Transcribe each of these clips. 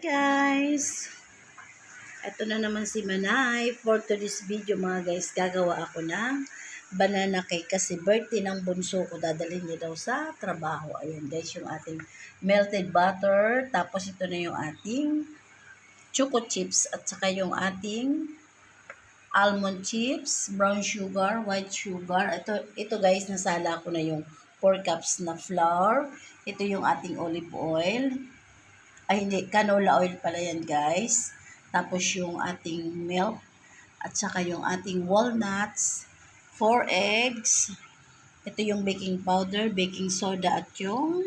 Guys, eto na naman si Manay. For today's video mga guys, gagawa ako ng banana cake kasi birthday ng bunso ko, dadalhin niya daw sa trabaho. Ayan guys, yung ating melted butter, tapos ito na yung ating choco chips at saka yung ating almond chips, brown sugar, white sugar. Ito guys, nasala ko na yung 4 cups na flour. Ito yung ating olive oil. Ay hindi, canola oil pala yan guys. Tapos yung ating milk at saka yung ating walnuts, 4 eggs. Ito yung baking powder, baking soda at yung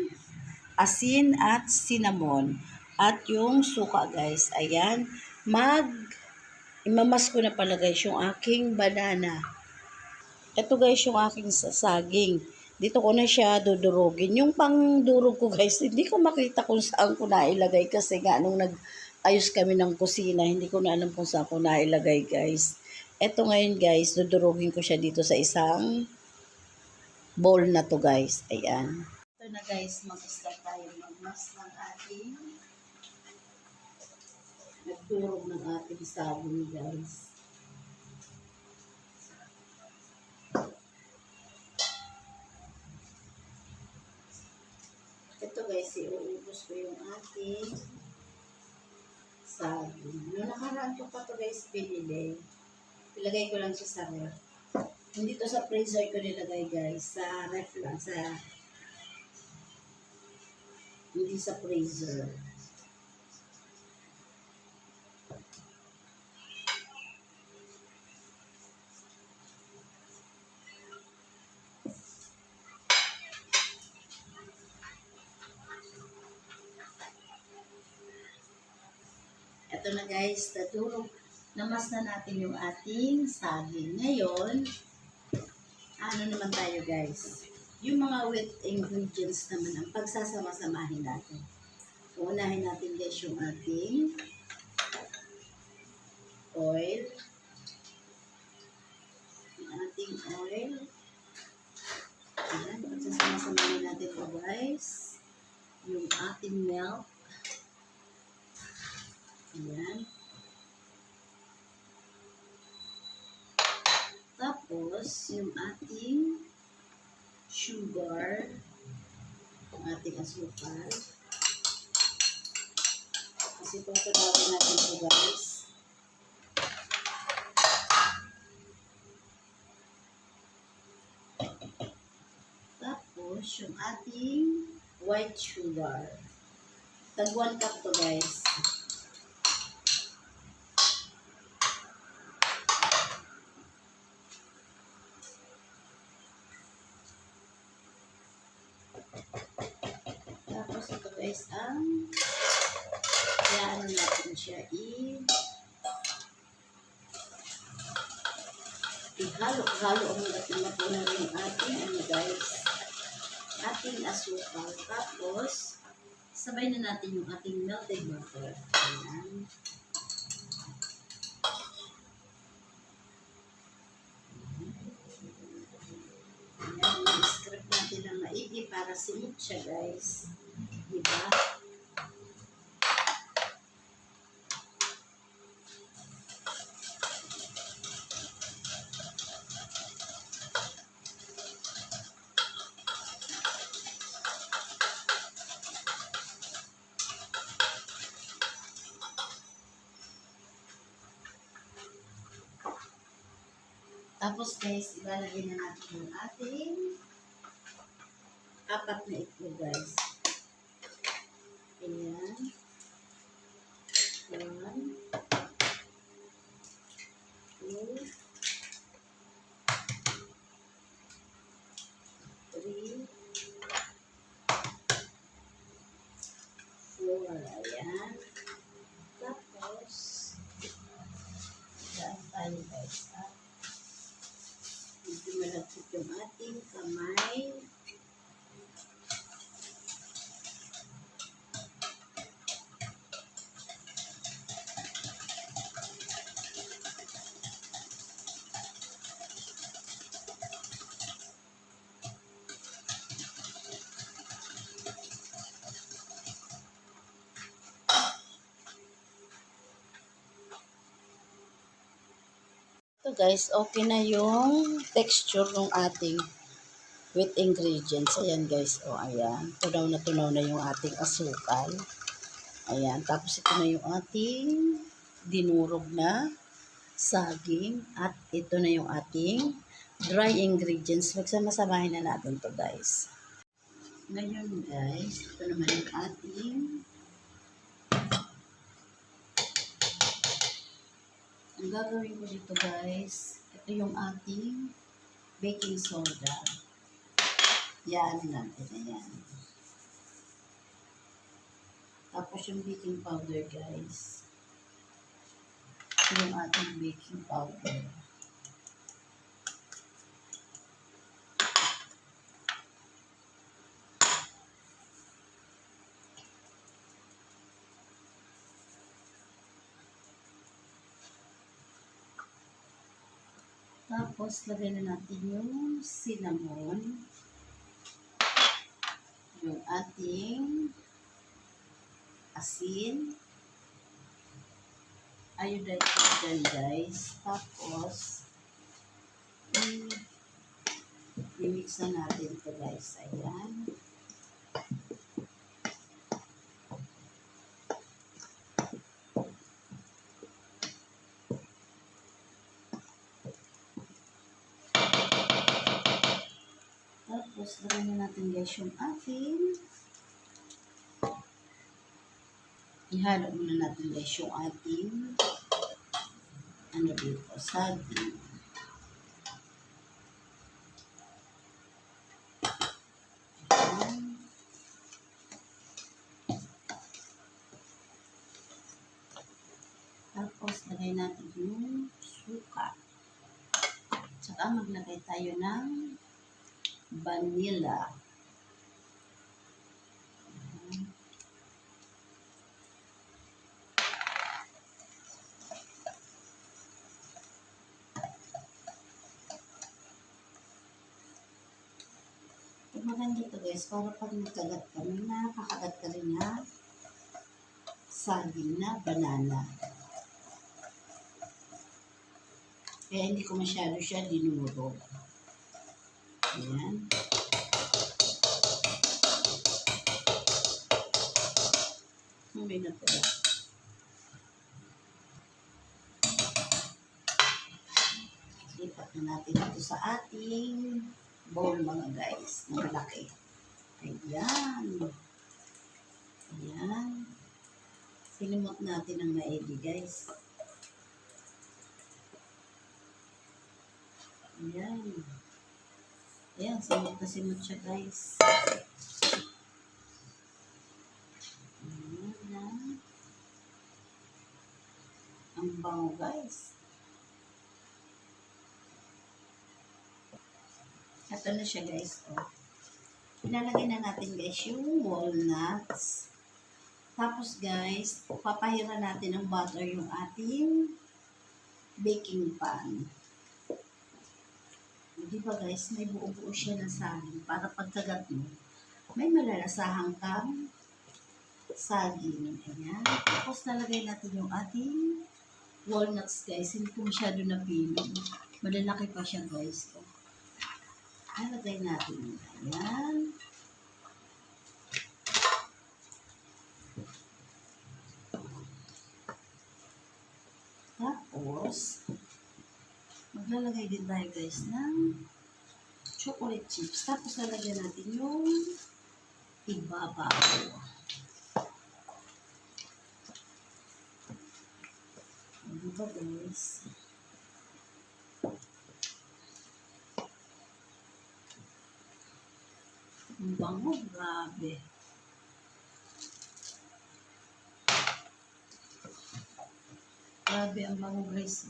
asin at cinnamon. At yung suka guys. Ayan, imamas ko na pala guys yung aking banana. Ito guys yung aking saging. Dito ko na siya dudurugin. Yung pangdurog ko guys, hindi ko makita kung saan ko nailagay kasi nga nung nag-ayos kami ng kusina, hindi ko na alam kung saan ko nailagay guys. Ito ngayon guys, dudurugin ko siya dito sa isang bowl na to guys. Ayan. Ito na guys, mag-start tayo magmas ng ating nagdurog ng ating sabon guys. Ito guys, iuubos ko yung ating saging. Noong nakaraan ko pa ito guys, pinili. Ilagay ko lang siya sa ref. Hindi to sa freezer ko nilagay guys. Sa ref lang. Hindi sa freezer. Ito na guys, namas na natin yung ating saging. Ngayon, ano naman tayo guys? Yung mga wet ingredients naman ang pagsasama-samahin natin. Unahin natin guys yung ating oil. Yung ating oil. Ayan, pagsasama-samahin natin ito guys. Yung ating milk. Ayan. Tapos, yung ating sugar, yung ating asukal. Kasi tutulawin natin ito guys. Tapos, yung ating white sugar. Tag 1 cup to guys. Tapos ito guys ang ano natin siya ihalo-halo ang natin na po na rin ating ano guys, ating asukal. Tapos sabay na natin yung ating melted butter. Ayan. Ayan, i-scrape natin ng maigi para simot siya guys. Diba? Tapos guys, ilalagay na natin yung ating 4 na itlog guys. Ayan. 1, 2, 3, 4. Ayan. Tapos, daan tayo guys. Medyo malagkit yung ating kamay. Ito guys, okay na yung texture ng ating with ingredients. Ayan guys, o ayan. Tunaw na yung ating asukal. Ayan, tapos ito na yung ating dinurog na saging. At ito na yung ating dry ingredients. Magsama-samahin na natin to guys. Ngayon guys, ito naman yung ating ang gagawin ko dito guys, ito yung ating baking soda. Yan natin, ayan. Tapos yung baking powder guys. Ito yung ating baking powder. Tapos, lagay na natin yung cinnamon. Yung ating asin. Iodine dyan, guys. Tapos, i-mix na natin ito, guys. Ayan. Tapos, lagay na natin guys yung ating ihalo muna natin guys yung ating ano dito, saging. Tapos, lagay natin yung suka. Tsaka maglagay tayo ng vanilla. Maganda ito guys, para pag nagkagat ka, may nakakagat ka rin na saging na banana. Kaya hindi ko masyado siya dinurog. Ayan. May natira. Lipat na natin ito sa ating bowl mga guys, na malaki. Ayan. Ayan. Sinimot natin ang maigi guys. Ayan. Ayan, simot na simot siya guys. Ayan. Ang bango guys. Ito na siya guys. Oh. Pinalagay na natin guys yung walnuts. Tapos guys, papahira natin ng butter yung ating baking pan. Di ba guys, may buo-buo siya na saging para pagkagat mo, may malalasahang kang saging. Ayan. Tapos nalagay natin yung ating walnuts guys. Hindi ko masyado napili. Malalaki pa siya guys. Oh. Nalagay natin. Ayan. Tapos, maglalagay din tayo guys ng chocolate chips. Tapos lalagyan natin yung ibabaw. Diba guys? Ang bango, grabe. Grabe ang bango guys.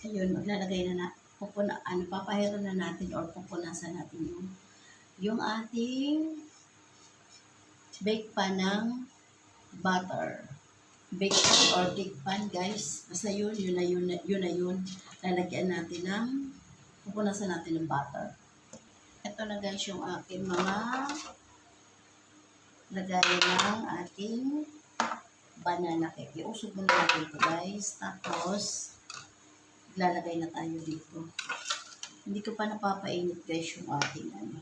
Ayun, maglalagay na papahira na natin or pupunasan natin yung ating bake pan ng butter. bake pan or cake pan, guys. Basta yun, yun na yun. Lalagyan natin ng, pupunasan natin ng butter. Ito na guys yung aking mga lagayan ng ating banana cake. Iusog muna natin ito guys. Tapos, lalagay na tayo dito. Hindi ko pa napapainit guys yung ating ano.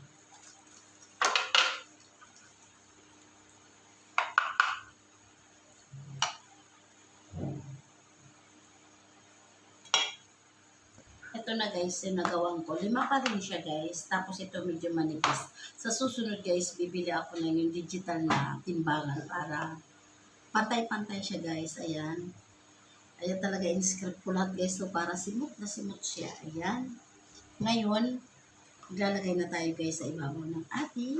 Ito na guys, yung nagawang ko. 5 pa rin siya guys. Tapos ito medyo manipis. Sa susunod guys, bibili ako na yung digital na timbangan para pantay-pantay siya guys. Ayan. Ayan talaga in-script ko lahat guys. So para simot na simot siya. Ayan. Ngayon, maglalagay na tayo guys sa ibabaw ng ating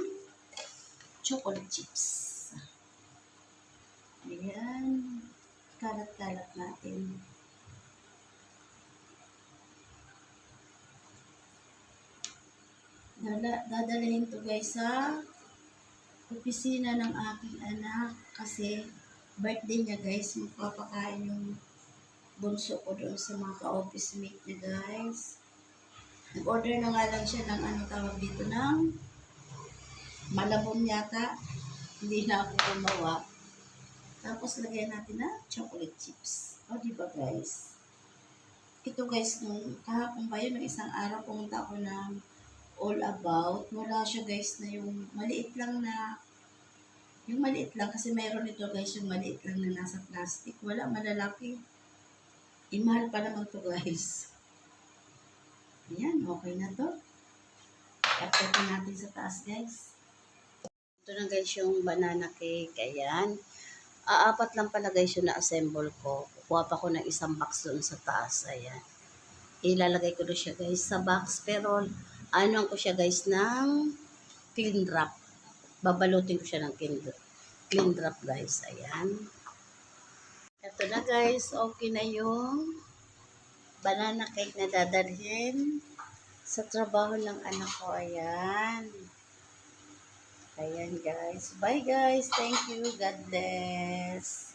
chocolate chips. Ayan. Kalat-kalat natin. Dadalhin to guys sa opisina ng aking anak kasi birthday niya guys. Magpapakain yung bunso ko doon sa mga ka-office mate niya guys. Nag-order na nga lang siya ng ano tawag dito ng malabon yata. Hindi na ako gumawa. Tapos lagyan natin na chocolate chips. O diba guys? Ito guys, nung kahapon ba yun, ng isang araw pumunta ako ng All About. Wala siya guys na yung maliit lang na, yung maliit lang kasi mayroon ito guys yung maliit lang na nasa plastic. Wala malalaki. Mahal pa naman to guys. Ayan, okay na to. Tapos natin sa taas guys. Ito na guys yung banana cake. Ayan. Apat lang pala guys yung na-assemble ko. Kukuha pa ko ng isang box doon sa taas. Ayan. Ilalagay ko doon siya guys sa box. Pero ano ko siya guys ng clean wrap. Babalutin ko siya ng clean wrap guys. Ayan. Ito na guys. Okay na yung banana cake na dadalhin sa trabaho ng anak ko. Ayan. Ayan guys. Bye guys. Thank you. God bless.